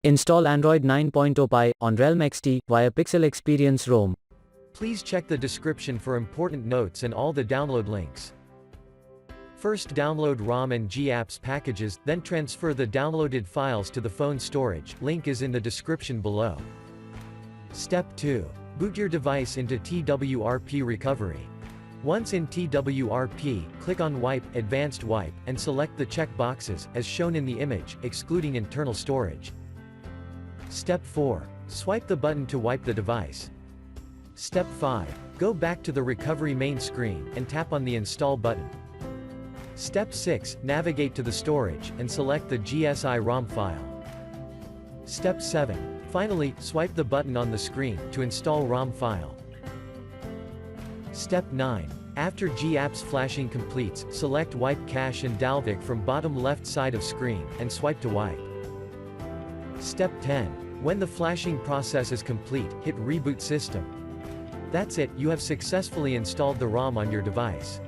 Install Android 9.0 Pie on Realme XT via Pixel Experience ROM. Please check the description for important notes and all the download links. First download ROM and G-Apps packages, then transfer the downloaded files to the phone storage, link is in the description below. Step 2. Boot your device into TWRP recovery. Once in TWRP, click on Wipe, Advanced Wipe, and select the check boxes, as shown in the image, excluding internal storage. Step 4. Swipe the button to wipe the device. Step 5. Go back to the recovery main screen, and tap on the Install button. Step 6. Navigate to the storage, and select the GSI ROM file. Step 7. Finally, swipe the button on the screen, to install ROM file. Step 9. After G-Apps flashing completes, select Wipe Cache and Dalvik from bottom left side of screen, and swipe to wipe. Step 10. When the flashing process is complete, hit Reboot System. That's it, you have successfully installed the ROM on your device.